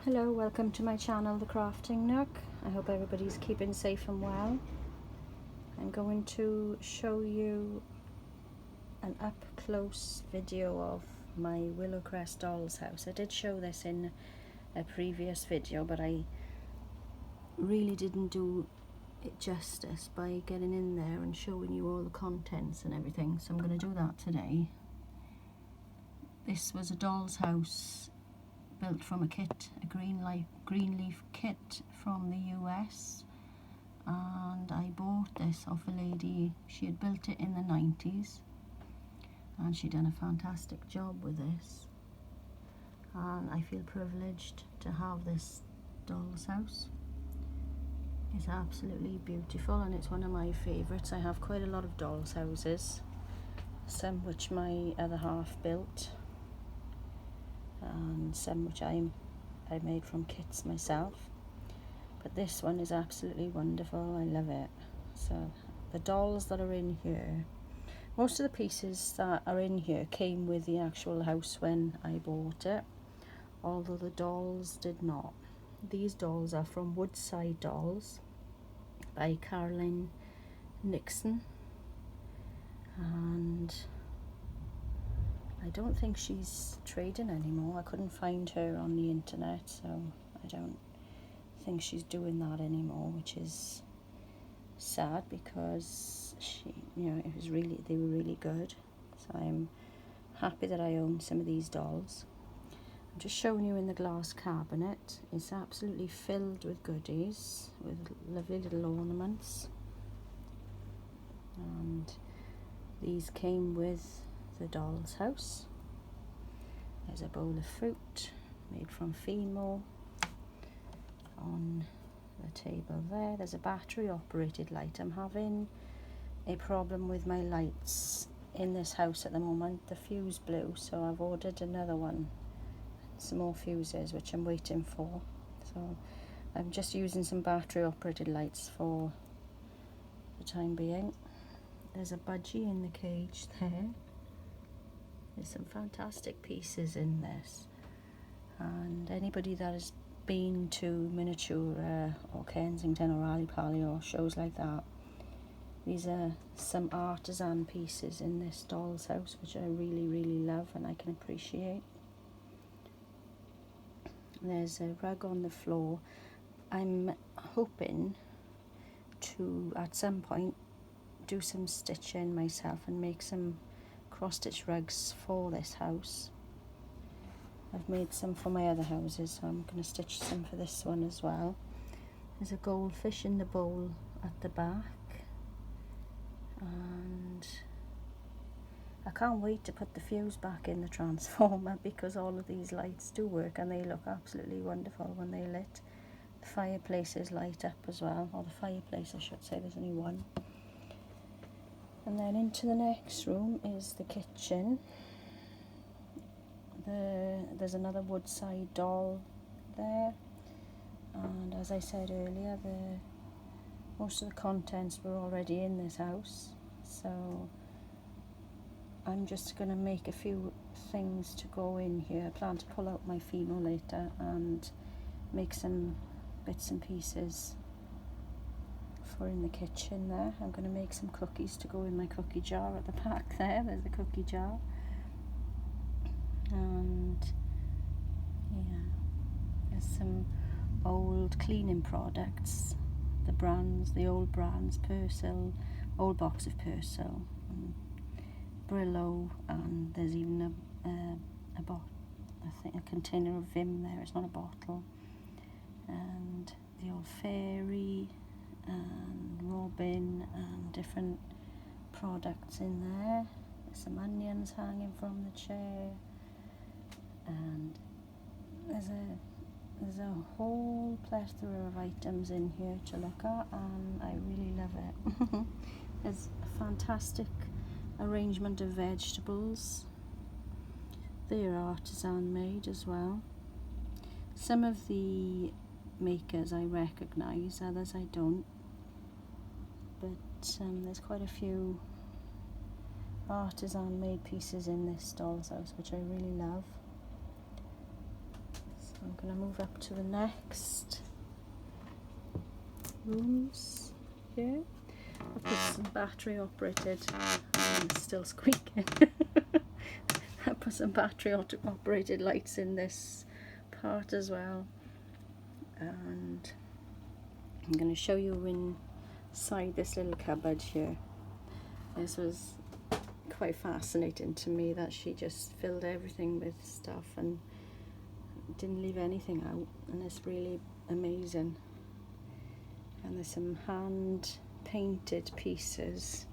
Hello, welcome to my channel, The Crafting Nook. I hope everybody's keeping safe and well. I'm going to show you an up-close video of my Willow crest doll's house. I did show this in a previous video, but I really didn't do it justice by getting in there and showing you all the contents and everything, so I'm going to do that today. This was a doll's house built from a kit, a green leaf kit from the US, and I bought this off a lady. She had built it in the 90s and she'd done a fantastic job with this, and I feel privileged to have this doll's house. It's absolutely beautiful and it's one of my favourites. I have quite a lot of doll's houses, some which my other half built and some which I made from kits myself, but this one is absolutely wonderful. I love it. So the dolls that are in here, most of the pieces that are in here came with the actual house when I bought it, although the dolls did not. These dolls are from Woodside Dolls by Caroline Nixon, and I don't think she's trading anymore. I couldn't find her on the internet, so I don't think she's doing that anymore, which is sad because they were really good. So I'm happy that I own some of these dolls. I'm just showing you in the glass cabinet. It's absolutely filled with goodies, with lovely little ornaments, and these came with the doll's house. There's a bowl of fruit made from Fimo on the table there. There's a battery operated light. I'm having a problem with my lights in this house at the moment. The fuse blew, so I've ordered another one, some more fuses, which I'm waiting for. So I'm just using some battery operated lights for the time being. There's a budgie in the cage there. There's some fantastic pieces in this, and anybody that has been to Miniature or Kensington or Ali Pali or shows like that, these are some artisan pieces in this doll's house which I really love and I can appreciate. There's a rug on the floor. I'm hoping to at some point do some stitching myself and make some cross-stitch rugs for this house. I've made some for my other houses, so I'm going to stitch some for this one as well. There's a goldfish in the bowl at the back, and I can't wait to put the fuse back in the transformer because all of these lights do work and they look absolutely wonderful when they're lit. The fireplaces light up as well, or the fireplace I should say, there's only one. And then into the next room is the kitchen. There's another Woodside doll there, and as I said earlier, most of the contents were already in this house, so I'm just going to make a few things to go in here. I plan to pull out my Fimo later and make some bits and pieces for in the kitchen there. I'm going to make some cookies to go in my cookie jar at the back there. There's the cookie jar. And yeah, there's some old cleaning products. The old brands, Persil, old box of Persil, and Willow, and there's even a container of Vim there. It's not a bottle. And the old fairy and Robin and different products in there. There's some onions hanging from the chair, and there's a whole plethora of items in here to look at, and I really love it. There's a fantastic arrangement of vegetables. They're artisan made as well. Some of the makers I recognise, others I don't, but there's quite a few artisan made pieces in this doll's house which I really love. So I'm going to move up to the next rooms here. I put some battery operated, it's still squeaking. I put some battery operated lights in this part as well, and I'm going to show you inside this little cupboard here. This was quite fascinating to me, that she just filled everything with stuff and didn't leave anything out, and it's really amazing. And there's some hand painted pieces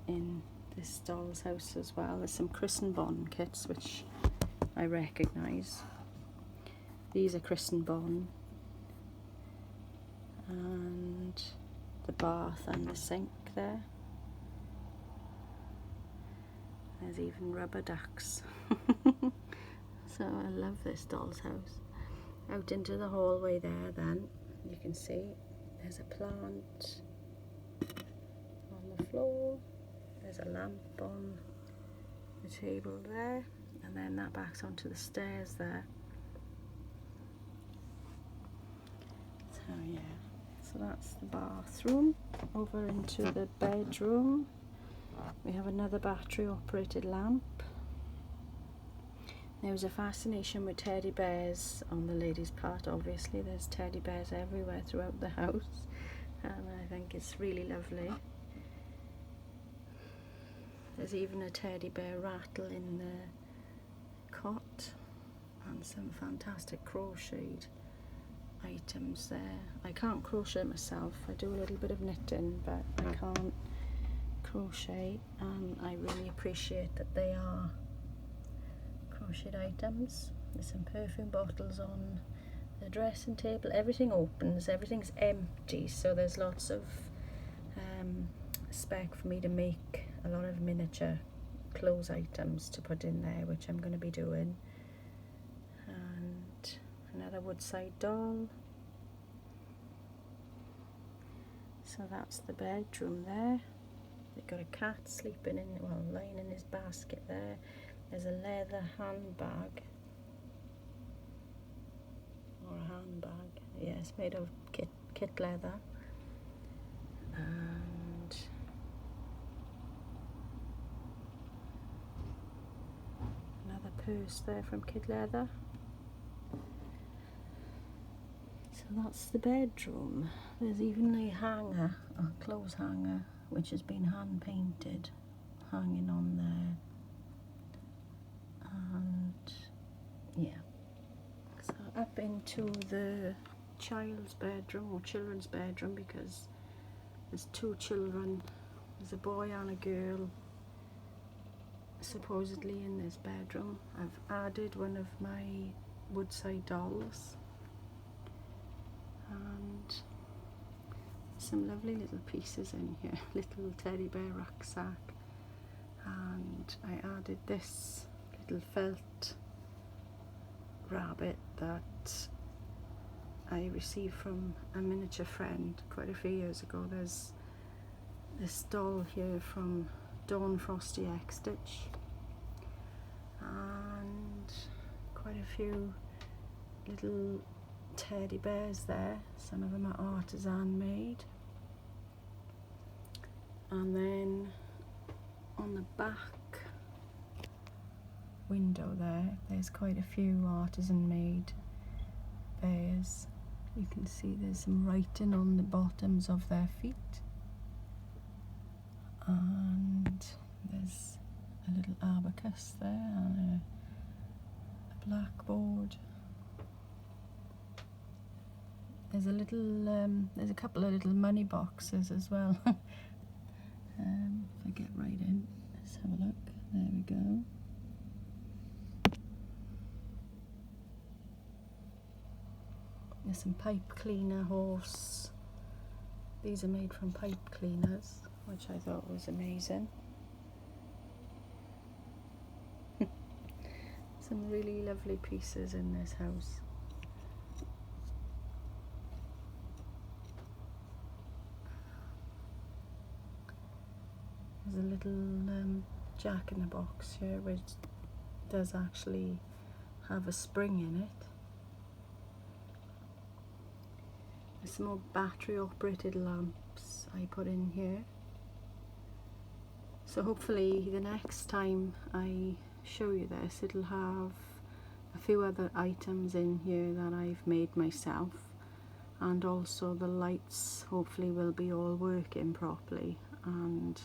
in this doll's house as well. There's some Christen Bond kits which I recognise. These are Christen Bond, and the bath and the sink there. There's even rubber ducks. So I love this doll's house. Out into the hallway there then, you can see there's a plant on the floor. There's a lamp on the table there, and then that backs onto the stairs there. So yeah, so that's the bathroom. Over into the bedroom, we have another battery operated lamp. There was a fascination with teddy bears on the lady's part. Obviously there's teddy bears everywhere throughout the house, and I think it's really lovely. There's even a teddy bear rattle in the cot, and some fantastic crocheted items there. I can't crochet myself. I do a little bit of knitting, but I can't crochet, and I really appreciate that they are crocheted items. There's some perfume bottles on the dressing table. Everything opens, everything's empty, so there's lots of spec for me to make a lot of miniature clothes items to put in there, which I'm going to be doing. And another woodside doll. So that's the bedroom there. They've got a cat sleeping in, well, lying in his basket there. There's a leather handbag, or a handbag, yeah, it's made of kit leather, and another purse there from kit leather. So that's the bedroom. There's even a hanger, a clothes hanger, which has been hand painted, hanging on there. And yeah, so up into the child's bedroom, or children's bedroom, because there's two children, there's a boy and a girl supposedly in this bedroom. I've added one of my woodside dolls, and some lovely little pieces in here. Little teddy bear rucksack, and I added this little felt rabbit that I received from a miniature friend quite a few years ago. There's this doll here from Dawn Frosty X Stitch, and quite a few little teddy bears there. Some of them are artisan made. And then on the back window there's quite a few artisan made bears. You can see there's some writing on the bottoms of their feet, and there's a little abacus there, and a blackboard. There's a little there's a couple of little money boxes as well. If I get right in, let's have a look. There we go. There's some pipe cleaner horse. These are made from pipe cleaners, which I thought was amazing. Some really lovely pieces in this house. There's a little jack in the box here, which does actually have a spring in it. There's some more battery operated lamps I put in here. So hopefully the next time I show you this, it'll have a few other items in here that I've made myself, and also the lights hopefully will be all working properly and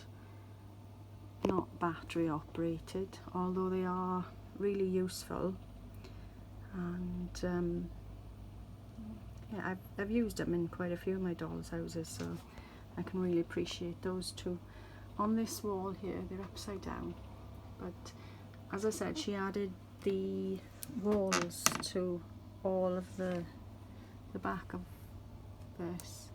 not battery operated, although they are really useful. And yeah, I've used them in quite a few of my dolls' houses, so I can really appreciate those two. On this wall here, they're upside down, but as I said, she added the walls to all of the back of this,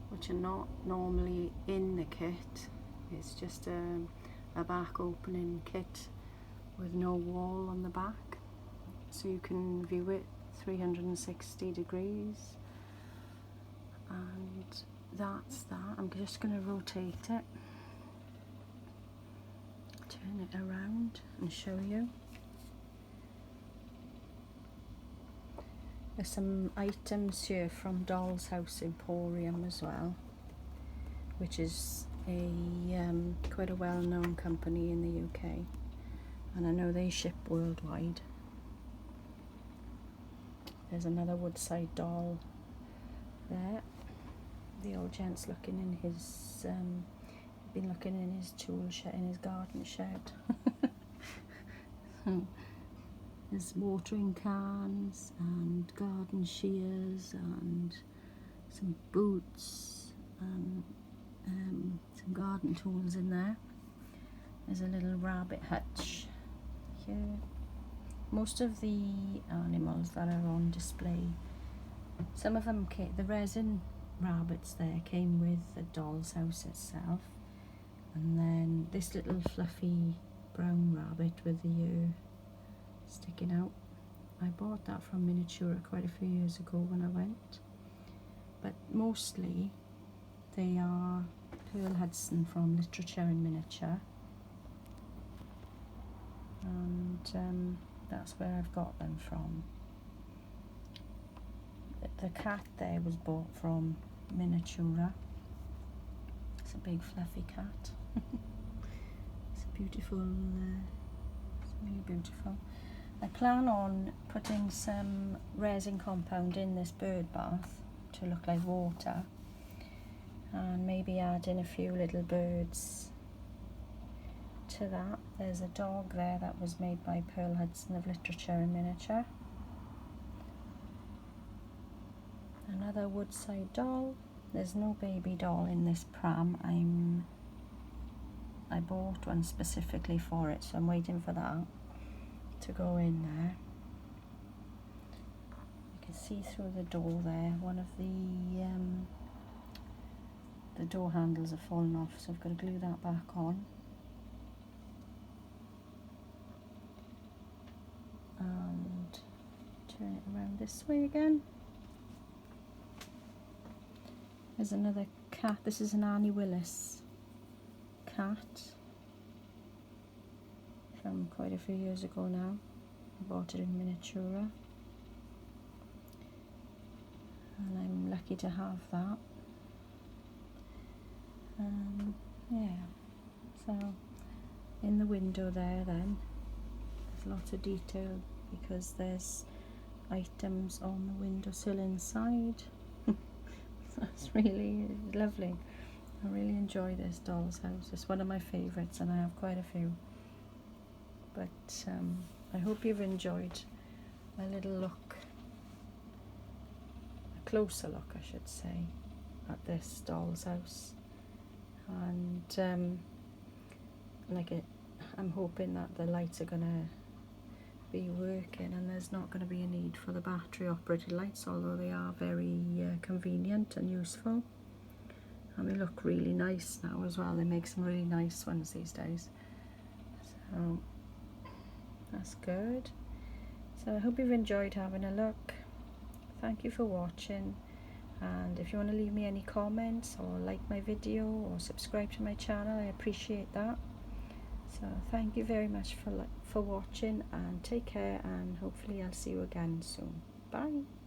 which are not normally in the kit. It's just a back opening kit with no wall on the back, so you can view it 360 degrees. And that's that. I'm just going to rotate it, turn it around and show you. There's some items here from Doll's House Emporium as well, which is a quite a well-known company in the UK, and I know they ship worldwide. There's another Woodside doll there. The old gent's looking in his been looking in his tool shed, in his garden shed. There's watering cans and garden shears and some boots and some garden tools in there. There's a little rabbit hutch here. Most of the animals that are on display, some of them came, the resin rabbits there came with the doll's house itself, and then this little fluffy brown rabbit with the ear sticking out, I bought that from Miniatura quite a few years ago when I went, but mostly they are Pearl Hudson from Literature in Miniature, and that's where I've got them from. The cat there was bought from Miniatura. It's a big fluffy cat. It's a beautiful, it's really beautiful. I plan on putting some resin compound in this bird bath to look like water, and maybe add in a few little birds to that. There's a dog there that was made by Pearl Hudson of Literature in Miniature. Another Woodside doll. There's no baby doll in this pram. I bought one specifically for it, so I'm waiting for that to go in there. You can see through the door there. One of the door handles have fallen off, so I've got to glue that back on. And turn it around this way again. There's another cat. This is an Annie Willis cat from quite a few years ago now. I bought it in Miniatura, and I'm lucky to have that. Yeah, so in the window there then, there's lots of detail because there's items on the windowsill inside. That's really lovely. I really enjoy this doll's house. It's one of my favourites, and I have quite a few. But I hope you've enjoyed a little look, a closer look I should say, at this doll's house. And I'm hoping that the lights are going to be working and there's not going to be a need for the battery operated lights, although they are very convenient and useful, and they look really nice now as well. They make some really nice ones these days, so that's good. So I hope you've enjoyed having a look. Thank you for watching, and if you want to leave me any comments or like my video or subscribe to my channel, I appreciate that. So thank you very much for watching, and take care, and hopefully I'll see you again soon. Bye.